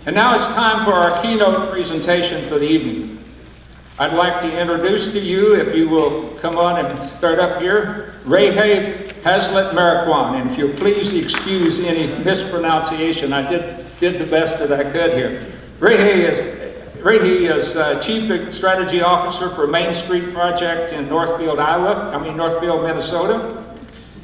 And now it's time for our keynote presentation for the evening. I'd like to introduce to you, if you will come on and start up here, Reginaldo Haslett-Marroquin. And if you'll please excuse any mispronunciation, I did the best that I could here. Rehi is Chief Strategy Officer for Main Street Project in Northfield, Minnesota.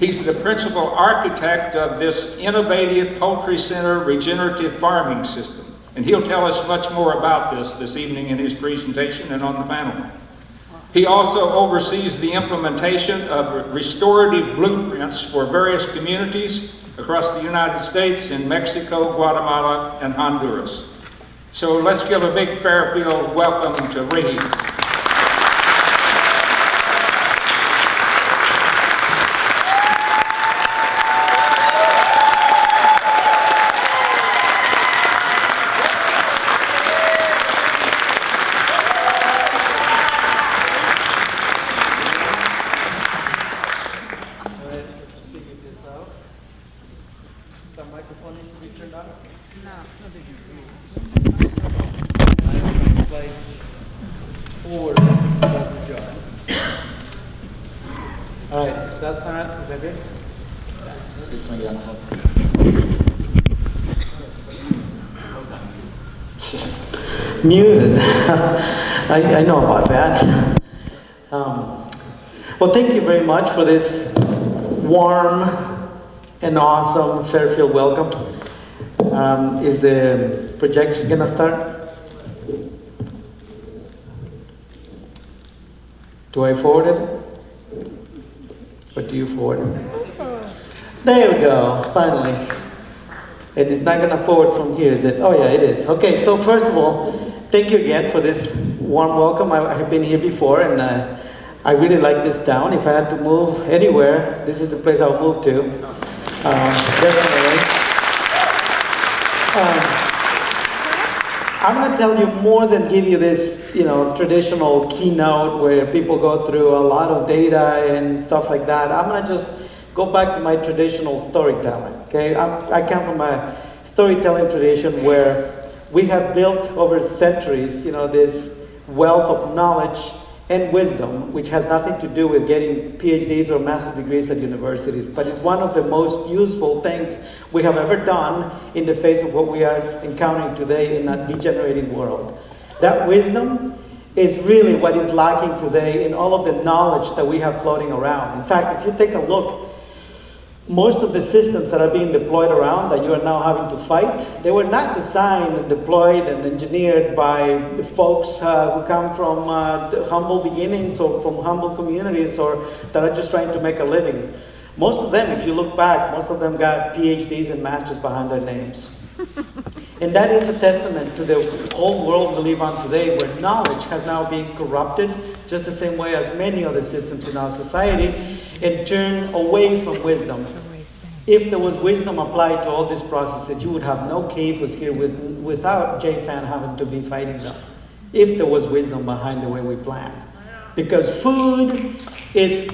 He's the principal architect of this innovative poultry-centered regenerative farming system. And he'll tell us much more about this evening in his presentation and on the panel. He also oversees the implementation of restorative blueprints for various communities across the United States in Mexico, Guatemala, and Honduras. So let's give a big Fairfield welcome to Rehi. Muted. I know about that. Well, thank you very much for this warm and awesome Fairfield welcome. Is the projection gonna start? Do I forward it? Or do you forward it? There we go, finally. And it's not gonna forward from here, is it? Oh yeah, it is. Okay, so first of all, thank you again for this warm welcome. I have been here before, and I really like this town. If I had to move anywhere, this is the place I would move to. Definitely. I'm going to tell you more than give you this, traditional keynote where people go through a lot of data and stuff like that. I'm going to just go back to my traditional storytelling. Okay, I come from a storytelling tradition where we have built over centuries, this wealth of knowledge and wisdom, which has nothing to do with getting PhDs or master's degrees at universities, but it's one of the most useful things we have ever done in the face of what we are encountering today in a degenerating world. That wisdom is really what is lacking today in all of the knowledge that we have floating around. In fact, if you take a look, most of the systems that are being deployed around that you are now having to fight, they were not designed and deployed and engineered by the folks who come from humble beginnings or from humble communities or that are just trying to make a living. Most of them, if you look back, most of them got PhDs and masters behind their names. And that is a testament to the whole world we live on today, where knowledge has now been corrupted just the same way as many other systems in our society, and turned away from wisdom. If there was wisdom applied to all these processes, you would have no CAFOs here without JFAN having to be fighting them. If there was wisdom behind the way we plan. Because food is...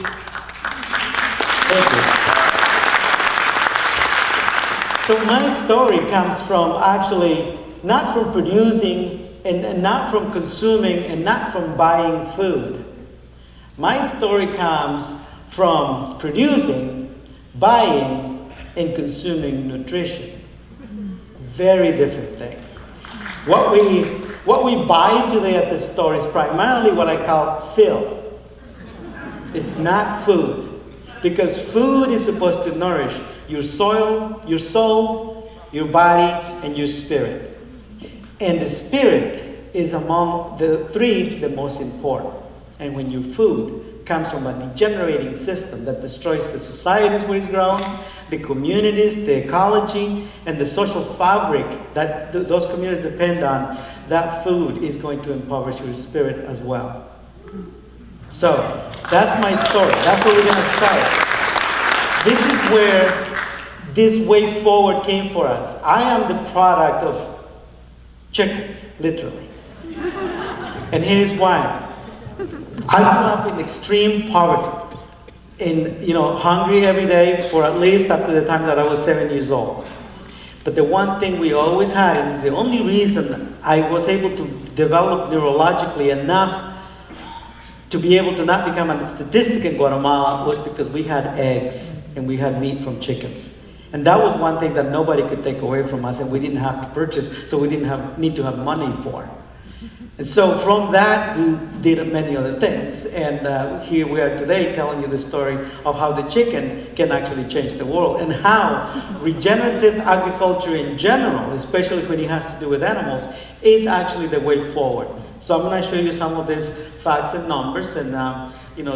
Thank you. So my story comes from actually not from producing and not from consuming and not from buying food. My story comes from producing, buying, and consuming nutrition. Very different thing. What we buy today at the store is primarily what I call fill. It's not food. Because food is supposed to nourish your soul, your body, and your spirit. And the spirit is among the three the most important. And when your food comes from a degenerating system that destroys the societies where it's grown, the communities, the ecology, and the social fabric that those communities depend on, that food is going to impoverish your spirit as well. So, that's my story. That's where we're going to start. This is where this way forward came for us. I am the product of chickens, literally. And here's why. I grew up in extreme poverty, hungry every day for at least up to the time that I was 7 years old. But the one thing we always had, and is the only reason I was able to develop neurologically enough to be able to not become a statistic in Guatemala, was because we had eggs and we had meat from chickens. And that was one thing that nobody could take away from us, and we didn't have to purchase, so we didn't need to have money for. And so from that, we did many other things. And here we are today telling you the story of how the chicken can actually change the world, and how regenerative agriculture in general, especially when it has to do with animals, is actually the way forward. So I'm going to show you some of these facts and numbers, and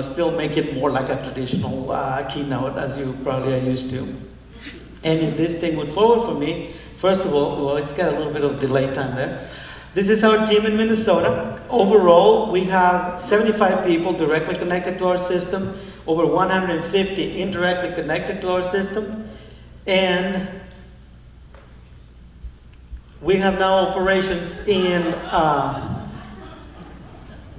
still make it more like a traditional keynote, as you probably are used to. And if this thing would forward for me, first of all, well, it's got a little bit of delay time there. This is our team in Minnesota. Overall, we have 75 people directly connected to our system, over 150 indirectly connected to our system, and we have now operations in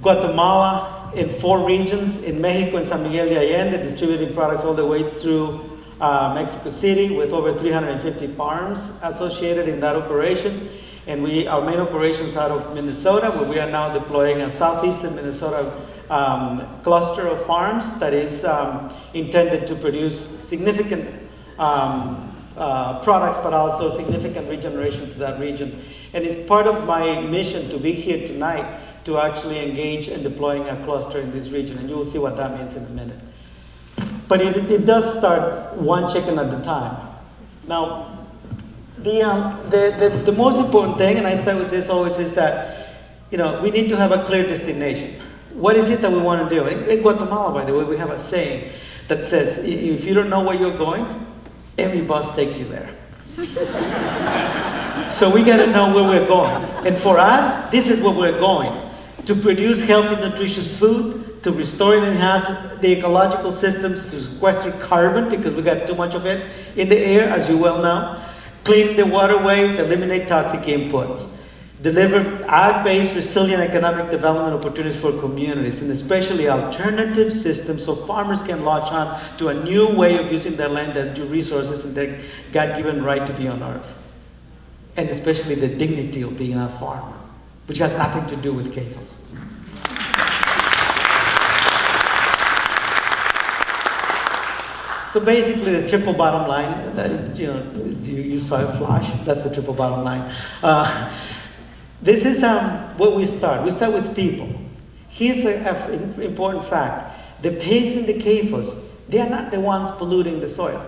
Guatemala, in 4 regions, in Mexico and San Miguel de Allende, distributing products all the way through Mexico City, with over 350 farms associated in that operation. And our main operations out of Minnesota, where we are now deploying a southeastern Minnesota cluster of farms that is intended to produce significant products, but also significant regeneration to that region. And it's part of my mission to be here tonight to actually engage in deploying a cluster in this region. And you will see what that means in a minute. But it does start one chicken at a time. Now, the most important thing, and I start with this always, is that we need to have a clear destination. What is it that we want to do? In Guatemala, by the way, we have a saying that says, if you don't know where you're going, every bus takes you there. So we got to know where we're going. And for us, this is where we're going: to produce healthy, nutritious food, to restore and enhance the ecological systems, to sequester carbon, because we got too much of it in the air, as you well know, clean the waterways, eliminate toxic inputs, deliver ag-based resilient economic development opportunities for communities, and especially alternative systems so farmers can latch on to a new way of using their land and resources and their God-given right to be on earth. And especially the dignity of being a farmer, which has nothing to do with CAFOs. So basically, the triple bottom line, that, you saw a flash, that's the triple bottom line. This is what we start. We start with people. Here's an important fact. The pigs and the CAFOs, they are not the ones polluting the soil,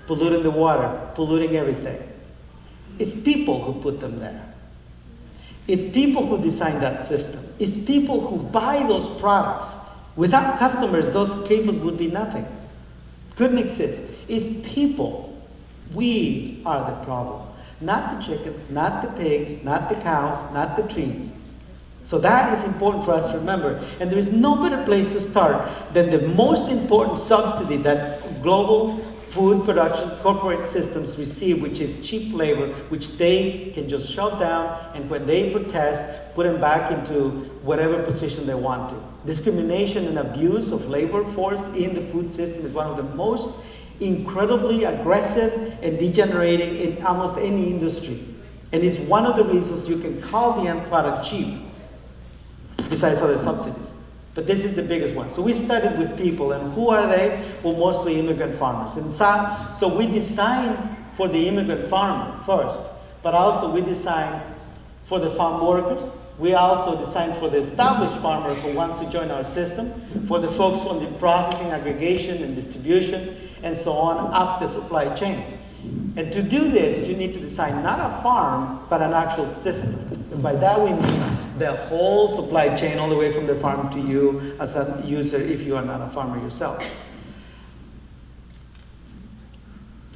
polluting the water, polluting everything. It's people who put them there. It's people who design that system. It's people who buy those products. Without customers, those CAFOs would be nothing. Couldn't exist. It's people. We are the problem. Not the chickens, not the pigs, not the cows, not the trees. So that is important for us to remember. And there is no better place to start than the most important subsidy that global food production corporate systems receive, which is cheap labor, which they can just shut down, and when they protest, put them back into whatever position they want to. Discrimination and abuse of labor force in the food system is one of the most incredibly aggressive and degenerating in almost any industry. And it's one of the reasons you can call the end product cheap, besides other subsidies. But this is the biggest one. So we started with people, and who are they? Well, mostly immigrant farmers. And so we design for the immigrant farmer first, but also we design for the farm workers. We also design for the established farmer who wants to join our system, for the folks from the processing, aggregation, and distribution, and so on, up the supply chain. And to do this, you need to design not a farm, but an actual system. And by that we mean the whole supply chain, all the way from the farm to you as a user, if you are not a farmer yourself.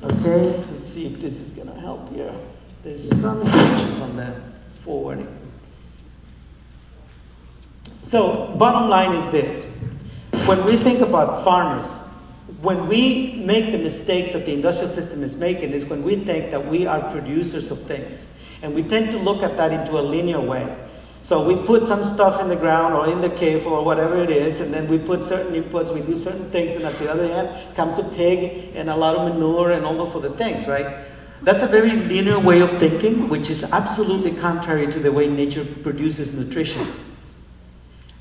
Okay, let's see if this is going to help here. There's some pictures on the forwarding. So, bottom line is this. When we think about farmers, when we make the mistakes that the industrial system is making, is when we think that we are producers of things. And we tend to look at that into a linear way. So we put some stuff in the ground or in the cave or whatever it is, and then we put certain inputs, we do certain things, and at the other end comes a pig and a lot of manure and all those other things, right? That's a very linear way of thinking, which is absolutely contrary to the way nature produces nutrition.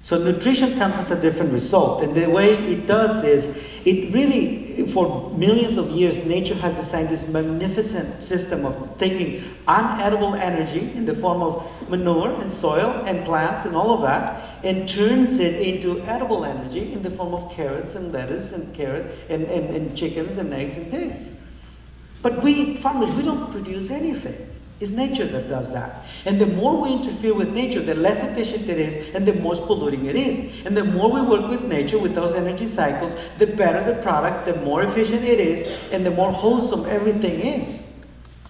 So nutrition comes as a different result. And the way it does is, it really, for millions of years, nature has designed this magnificent system of taking unedible energy in the form of manure and soil and plants and all of that, and turns it into edible energy in the form of carrots and lettuce and and chickens and eggs and pigs. But we farmers, we don't produce anything. It's nature that does that. And the more we interfere with nature, the less efficient it is and the more polluting it is. And the more we work with nature, with those energy cycles, the better the product, the more efficient it is, and the more wholesome everything is.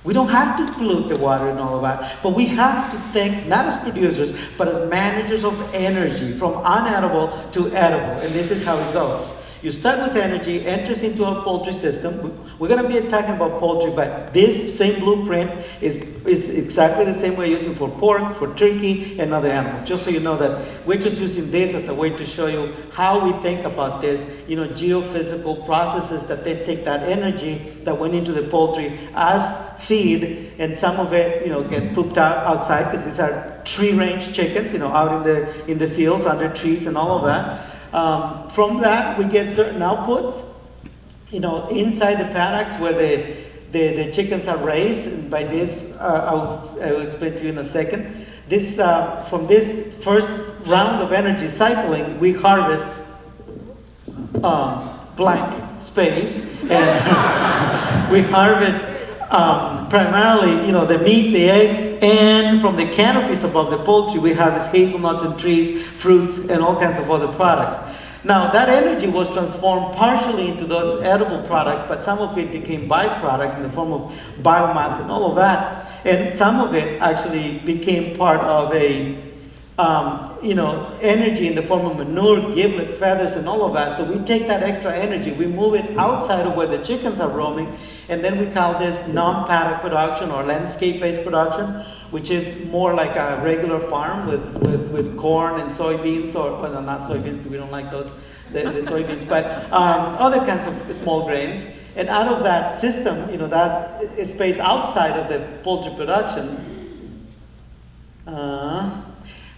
We don't have to pollute the water and all of that, but we have to think, not as producers, but as managers of energy, from unedible to edible. And this is how it goes. You start with energy, enters into our poultry system. We're going to be talking about poultry, but this same blueprint is exactly the same we're using for pork, for turkey, and other animals. Just so you know that we're just using this as a way to show you how we think about this, geophysical processes that then take that energy that went into the poultry as feed, and some of it, gets pooped out outside, because these are tree-range chickens, out in the fields, under trees and all of that. From that, we get certain outputs, inside the paddocks where the chickens are raised. And by this, I will explain to you in a second. This, from this first round of energy cycling, we harvest blank space, and we harvest primarily, the meat, the eggs, and from the canopies above the poultry, we harvest hazelnuts and trees, fruits, and all kinds of other products. Now, that energy was transformed partially into those edible products, but some of it became byproducts in the form of biomass and all of that. And some of it actually became part of a energy in the form of manure, giblets, feathers, and all of that. So we take that extra energy, we move it outside of where the chickens are roaming, and then we call this non-paddock production or landscape-based production, which is more like a regular farm with corn and soybeans, well, not soybeans, because we don't like those, the soybeans, but other kinds of small grains. And out of that system, that space outside of the poultry production,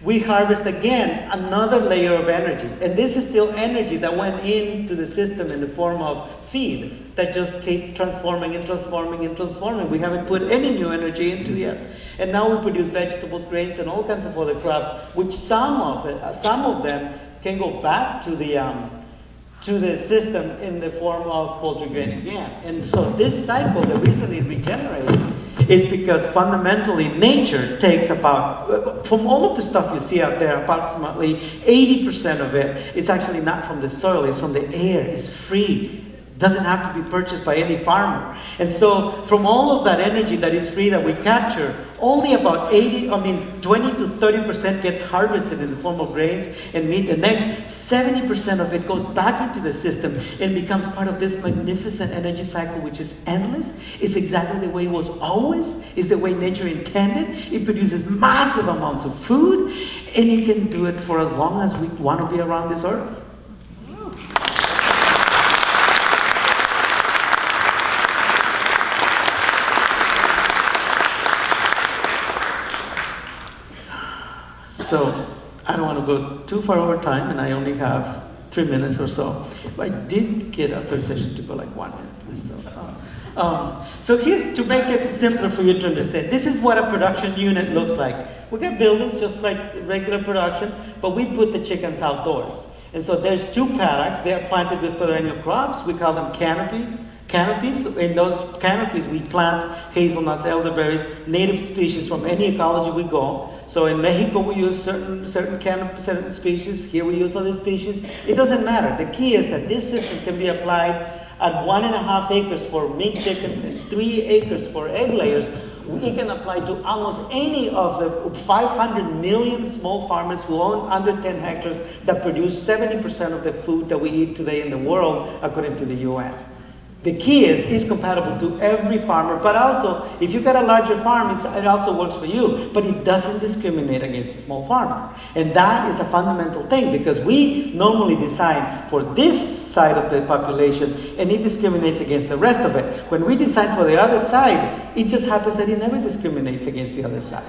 we harvest again another layer of energy. And this is still energy that went into the system in the form of feed that just keep transforming and transforming and transforming. We haven't put any new energy into here. And now we produce vegetables, grains, and all kinds of other crops, which some of them can go back to the system in the form of poultry grain again. And so this cycle, the reason it regenerates is because fundamentally nature takes about, from all of the stuff you see out there, approximately 80% of it is actually not from the soil, it's from the air, it's free. Doesn't have to be purchased by any farmer. And so from all of that energy that is free that we capture, only about 20 to 30% gets harvested in the form of grains and meat and eggs. 70% of it goes back into the system and becomes part of this magnificent energy cycle, which is endless. It's exactly the way it was always. It's the way nature intended. It produces massive amounts of food, and it can do it for as long as we want to be around this earth. So I don't want to go too far over time, and I only have 3 minutes or so. But I did get authorization to go like 1 minute. So here's, to make it simpler for you to understand, this is what a production unit looks like. We got buildings just like regular production, but we put the chickens outdoors. And so there's 2 paddocks. They are planted with perennial crops. We call them canopies. In those canopies, we plant hazelnuts, elderberries, native species from any ecology we go. So in Mexico, we use certain species. Here we use other species. It doesn't matter. The key is that this system can be applied at 1.5 acres for meat chickens and 3 acres for egg layers. We can apply to almost any of the 500 million small farmers who own under 10 hectares that produce 70% of the food that we eat today in the world, according to the UN. The key is it's compatible to every farmer, but also, if you've got a larger farm, it also works for you, but it doesn't discriminate against the small farmer. And that is a fundamental thing, because we normally design for this side of the population, and it discriminates against the rest of it. When we design for the other side, it just happens that it never discriminates against the other side.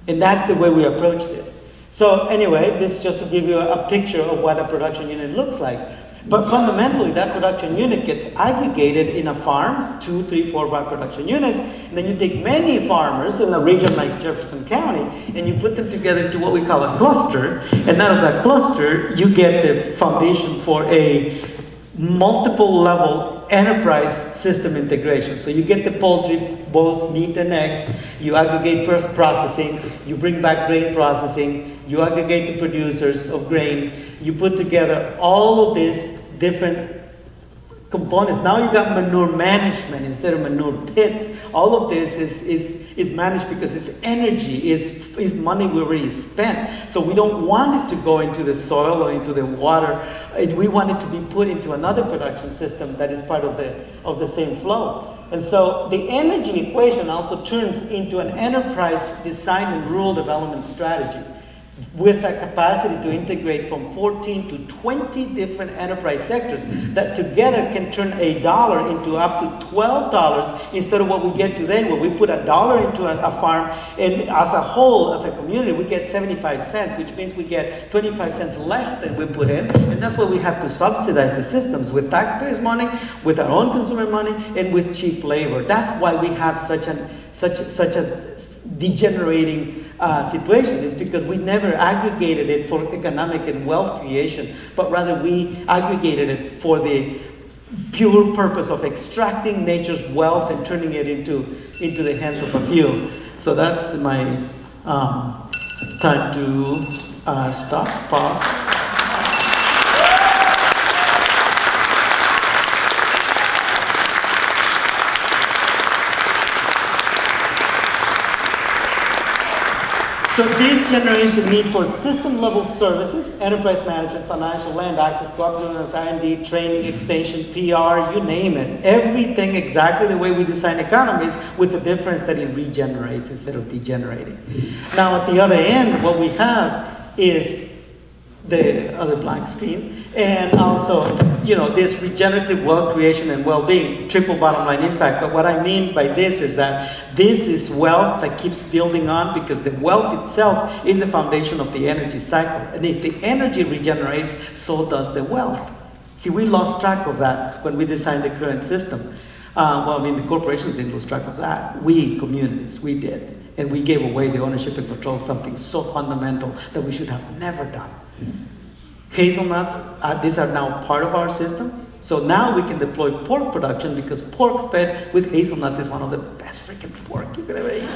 And that's the way we approach this. So anyway, this is just to give you a picture of what a production unit looks like. But fundamentally, that production unit gets aggregated in a farm, 2, 3, 4, 5 production units, and then you take many farmers in a region like Jefferson County, and you put them together into what we call a cluster, and out of that cluster, you get the foundation for a multiple level enterprise system integration. So you get the poultry, both meat and eggs, you aggregate processing, you bring back grain processing, you aggregate the producers of grain, you put together all of these different components. Now you got manure management instead of manure pits. All of this is managed because it's energy, is money we already spent. So we don't want it to go into the soil or into the water. We want it to be put into another production system that is part of the same flow. And so the energy equation also turns into an enterprise design and rural development strategy, with a capacity to integrate from 14 to 20 different enterprise sectors that together can turn $1 into up to $12 instead of what we get today, where we put $1 into a farm, and as a whole, as a community, we get 75 cents, which means we get 25 cents less than we put in, and that's why we have to subsidize the systems with taxpayers' money, with our own consumer money, and with cheap labor. That's why we have such a degenerating situation, is because we never aggregated it for economic and wealth creation, but rather we aggregated it for the pure purpose of extracting nature's wealth and turning it into the hands of a few. So that's my time to stop, pause. So this generates the need for system-level services, enterprise management, financial, land access, cooperative R&D, training, extension, PR, you name it. Everything exactly the way we design economies, with the difference that it regenerates instead of degenerating. Now at the other end, what we have is the other blank screen, and also, this regenerative wealth creation and well-being, triple bottom line impact. But what I mean by this is that this is wealth that keeps building on, because the wealth itself is the foundation of the energy cycle. And if the energy regenerates, so does the wealth. See, we lost track of that when we designed the current system. The corporations didn't lose track of that. We, communities, we did. And we gave away the ownership and control of something so fundamental that we should have never done. Hazelnuts, these are now part of our system. So now we can deploy pork production, because pork fed with hazelnuts is one of the best freaking pork you could ever eat.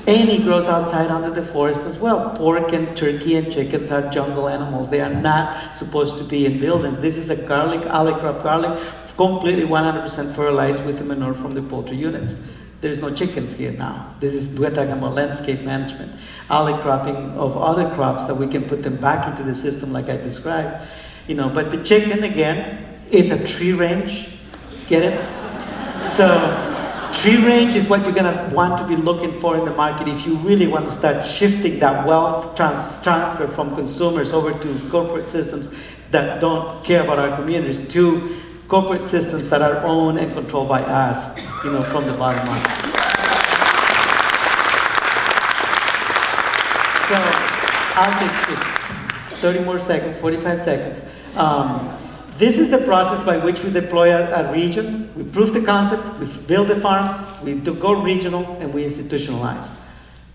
And it grows outside under the forest as well. Pork and turkey and chickens are jungle animals. They are not supposed to be in buildings. This is a garlic, alley crop garlic, completely 100% fertilized with the manure from the poultry units. There's no chickens here now. We're talking about landscape management, alley cropping of other crops that we can put them back into the system like I described. But the chicken, again, is a tree range. Get it? So tree range is what you're gonna want to be looking for in the market if you really want to start shifting that wealth transfer from consumers over to corporate systems that don't care about our communities, to corporate systems that are owned and controlled by us, from the bottom line. So I'll take just 30 more seconds, 45 seconds. This is the process by which we deploy a region. We prove the concept, we build the farms, we go regional, and we institutionalize.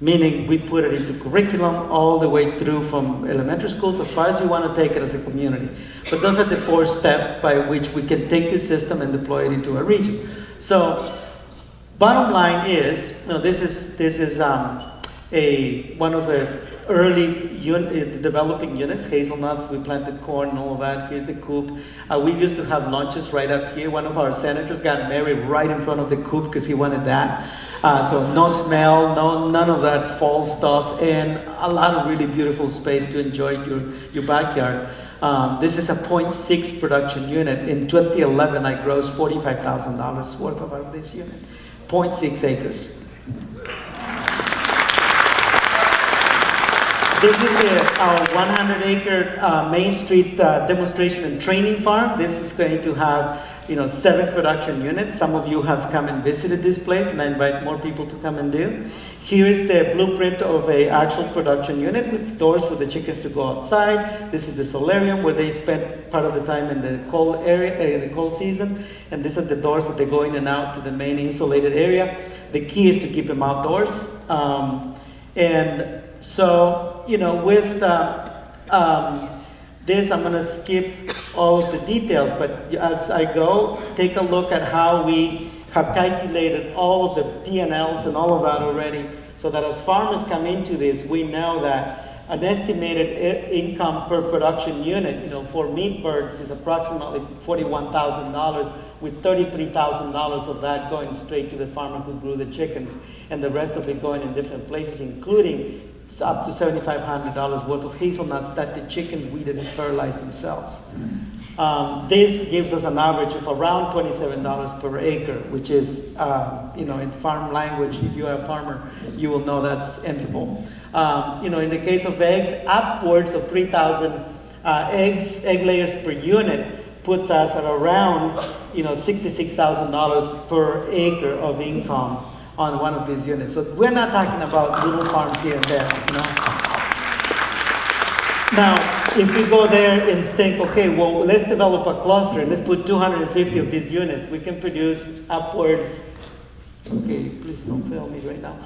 Meaning we put it into curriculum all the way through from elementary schools as far as you want to take it as a community. But those are the 4 steps by which we can take this system and deploy it into a region. So bottom line is, this is one of the early developing units, hazelnuts. We planted corn and all of that. Here's the coop. We used to have lunches right up here. One of our senators got married right in front of the coop because he wanted that. So no smell, none of that fall stuff, and a lot of really beautiful space to enjoy your backyard. This is a 0.6 production unit. In 2011, I grossed $45,000 worth out of this unit. 0.6 acres. This is our 100-acre Main Street demonstration and training farm. This is going to have, 7 production units. Some of you have come and visited this place, and I invite more people to come and do. Here is the blueprint of a actual production unit with doors for the chickens to go outside. This is the solarium where they spend part of the time in the cold area, in the cold season. And these are the doors that they go in and out to the main insulated area. The key is to keep them outdoors. And so, with this, I'm going to skip all of the details, but as I go, take a look at how we have calculated all of the P&Ls and all of that already, so that as farmers come into this, we know that an estimated income per production unit, for meat birds is approximately $41,000, with $33,000 of that going straight to the farmer who grew the chickens, and the rest of it going in different places, including up to $7,500 worth of hazelnuts that the chickens weeded and fertilized themselves. This gives us an average of around $27 per acre, which is, in farm language, if you're a farmer, you will know that's enviable. In the case of eggs, upwards of 3,000 egg layers per unit puts us at around, $66,000 per acre of income on one of these units. So we're not talking about little farms here and there, Now, if we go there and think, okay, well, let's develop a cluster and let's put 250 of these units, we can produce upwards, okay, please don't fail me right now,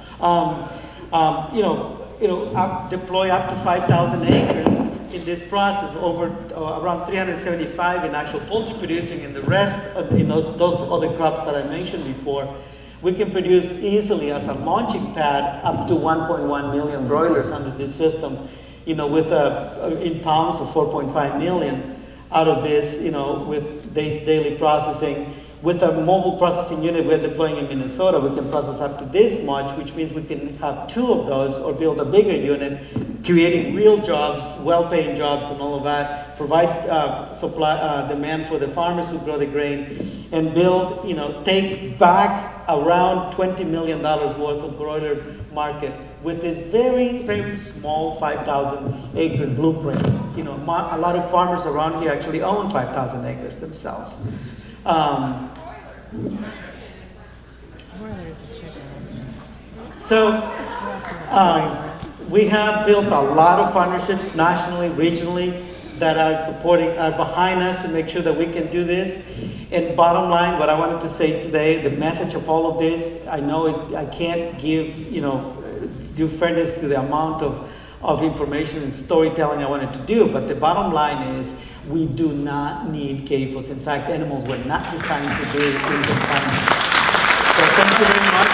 deploy up to 5,000 acres in this process, over around 375 in actual poultry producing, and the rest in those other crops that I mentioned before. We can produce easily as a launching pad up to 1.1 million broilers under this system, with in pounds of 4.5 million out of this, with this daily processing. With a mobile processing unit we're deploying in Minnesota, we can process up to this much, which means we can have 2 of those or build a bigger unit, creating real jobs, well-paying jobs and all of that, provide supply demand for the farmers who grow the grain, and build, take back around $20 million worth of broiler market with this very, very small 5,000 acre blueprint. A lot of farmers around here actually own 5,000 acres themselves. We have built a lot of partnerships nationally, regionally, that are behind us to make sure that we can do this. And bottom line, what I wanted to say today, the message of all of this, I know I can't give, do fairness to the amount of information and storytelling I wanted to do, but the bottom line is we do not need CAFOs. In fact, animals were not designed to be in confinement. So thank you very much.